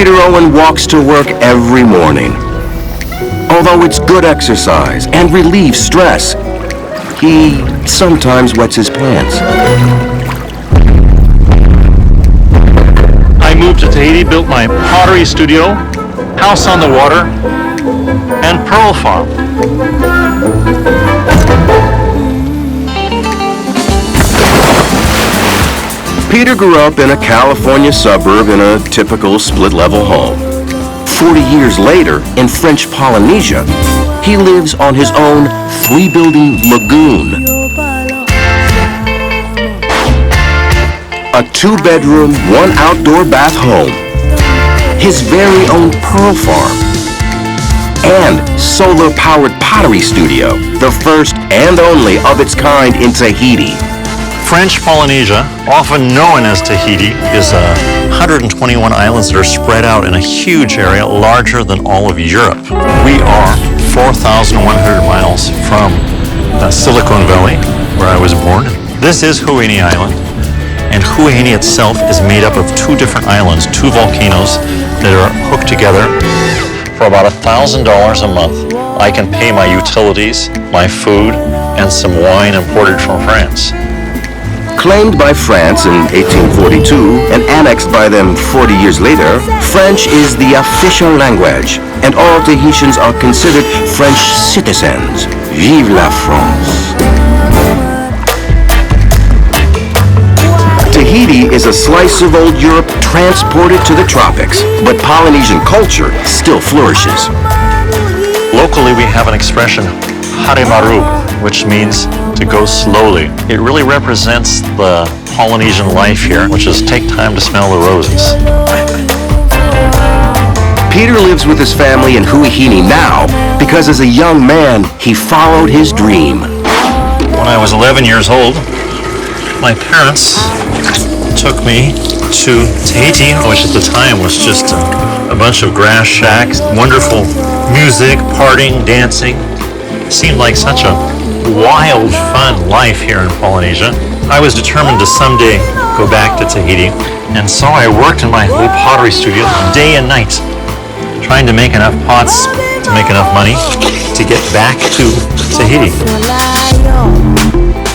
Peter Owen walks to work every morning. Although it's good exercise and relieves stress, he sometimes wets his pants. I moved to Tahiti, built my pottery studio, house on the water, and pearl farm. Peter grew up in a California suburb in a typical split-level home. 40 years later, in French Polynesia, he lives on his own three-building lagoon. A two-bedroom, one outdoor bath home. His very own pearl farm. And solar-powered pottery studio, the first and only of its kind in Tahiti. French Polynesia, often known as Tahiti, is 121 islands that are spread out in a huge area larger than all of Europe. We are 4,100 miles from Silicon Valley, where I was born. This is Huahine Island, and Huahine itself is made up of two different islands, two volcanoes that are hooked together. For about $1,000 a month, I can pay my utilities, my food, and some wine imported from France. Claimed by France in 1842 and annexed by them 40 years later, French is the official language, and all Tahitians are considered French citizens. Vive la France! Tahiti is a slice of old Europe transported to the tropics, but Polynesian culture still flourishes. Locally, we have an expression, Haremaru, which means to go slowly. It really represents the Polynesian life here, which is take time to smell the roses. Peter lives with his family in Huahine now because as a young man, he followed his dream. When I was 11 years old, my parents took me to Tahiti, which at the time was just a bunch of grass shacks, wonderful music, partying, dancing. It seemed like such a wild, fun life here in Polynesia. I was determined to someday go back to Tahiti, and so I worked in my little pottery studio day and night, trying to make enough pots to make enough money to get back to Tahiti.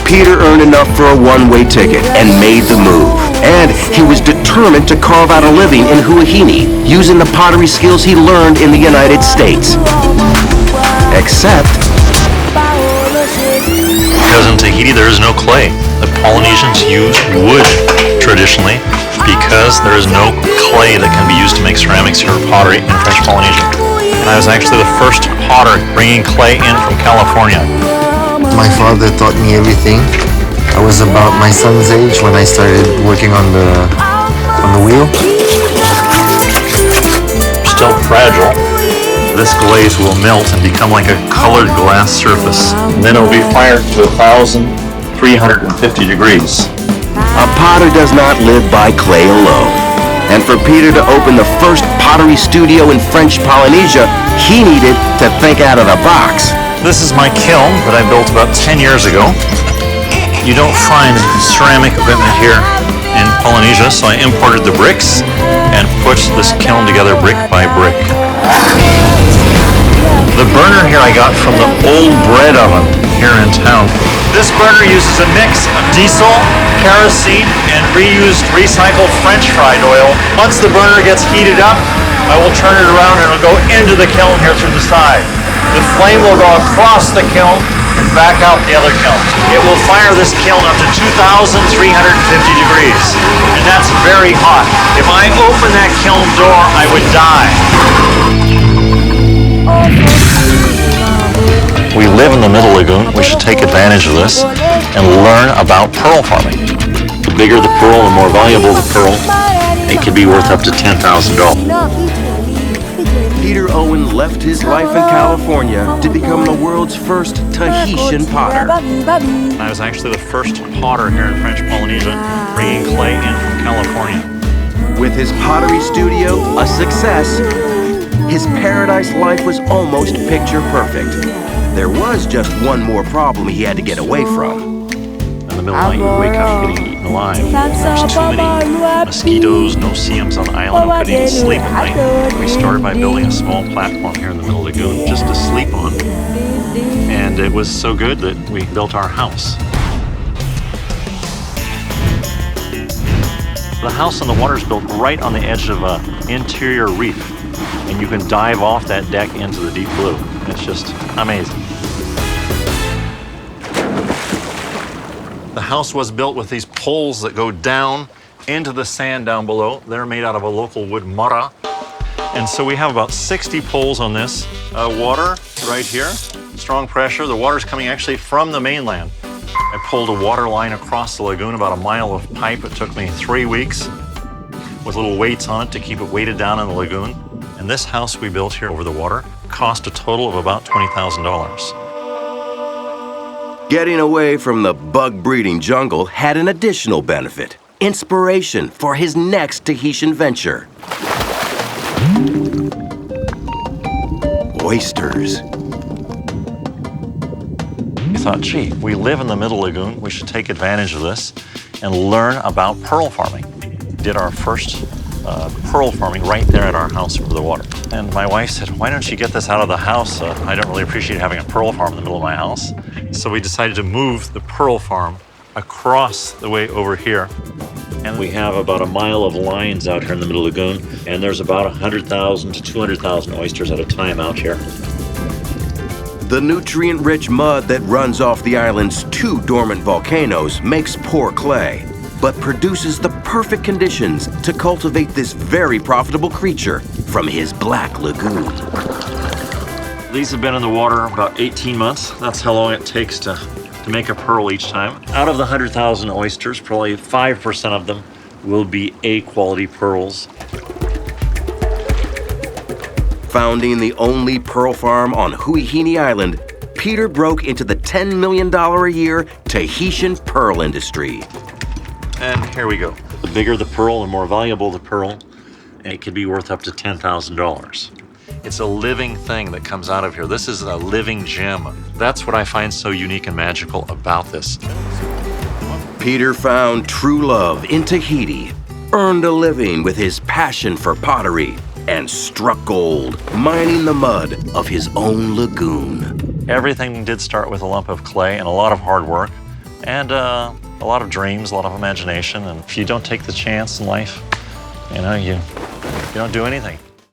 Peter earned enough for a one-way ticket and made the move. And he was determined to carve out a living in Huahine, using the pottery skills he learned in the United States. Except because in Tahiti there is no clay. The Polynesians use wood traditionally because there is no clay that can be used to make ceramics or pottery in French Polynesia. And I was actually the first potter bringing clay in from California. My father taught me everything. I was about my son's age when I started working on the wheel. Still fragile. This glaze will melt and become like a colored glass surface. And then it will be fired to 1,350 degrees. a potter does not live by clay alone. And for Peter to open the first pottery studio in French Polynesia, he needed to think out of the box. This is my kiln that I built about 10 years ago. You don't find ceramic equipment here in Polynesia, so I imported the bricks and put this kiln together brick by brick. The burner here I got from the old bread oven here in town. This burner uses a mix of diesel, kerosene, and reused recycled French fried oil. Once the burner gets heated up, I will turn it around and it'll go into the kiln here through the side. The flame will go across the kiln and back out the other kiln. It will fire this kiln up to 2,350 degrees, and that's very hot. If I open that kiln door, I would die. We live in the middle lagoon. We should take advantage of this and learn about pearl farming. The bigger the pearl, the more valuable the pearl. It could be worth up to $10,000. Peter Owen left his life in California to become the world's first Tahitian potter. I was actually the first potter here in French Polynesia, bringing clay in from California. With his pottery studio a success, his paradise life was almost picture perfect. There was just one more problem he had to get away from. In the middle of the night, you wake up getting eaten alive. There's too many mosquitoes, no CMs on the island, we couldn't even sleep at night. We started by building a small platform here in the middle of the lagoon just to sleep on. And it was so good that we built our house. The house on the water is built right on the edge of an interior reef, and you can dive off that deck into the deep blue. It's just amazing. The house was built with these poles that go down into the sand down below. They're made out of a local wood mara. And so we have about 60 poles on this. Water right here, strong pressure. The water's coming actually from the mainland. I pulled a water line across the lagoon, about a mile of pipe. It took me 3 weeks with little weights on it to keep it weighted down in the lagoon. And this house we built here over the water cost a total of about $20,000. Getting away from the bug-breeding jungle had an additional benefit: inspiration for his next Tahitian venture. Oysters. We thought, gee, we live in the middle lagoon. We should take advantage of this and learn about pearl farming. Did our first pearl farming right there at our house over the water. And my wife said, why don't you get this out of the house? I don't really appreciate having a pearl farm in the middle of my house. So we decided to move the pearl farm across the way over here. And we have about a mile of lines out here in the middle lagoon, and there's about 100,000 to 200,000 oysters at a time out here. The nutrient-rich mud that runs off the island's 2 dormant volcanoes makes poor clay, but produces the perfect conditions to cultivate this very profitable creature from his black lagoon. These have been in the water about 18 months. That's how long it takes to make a pearl each time. Out of the 100,000 oysters, probably 5% of them will be A-quality pearls. Founding the only pearl farm on Huahine Island, Peter broke into the $10 million a year Tahitian pearl industry. And here we go. The bigger the pearl, the more valuable the pearl, and it could be worth up to $10,000. It's a living thing that comes out of here. This is a living gem. That's what I find so unique and magical about this. Peter found true love in Tahiti, earned a living with his passion for pottery, and struck gold mining the mud of his own lagoon. Everything did start with a lump of clay and a lot of hard work and a lot of dreams, a lot of imagination. And if you don't take the chance in life, you don't do anything.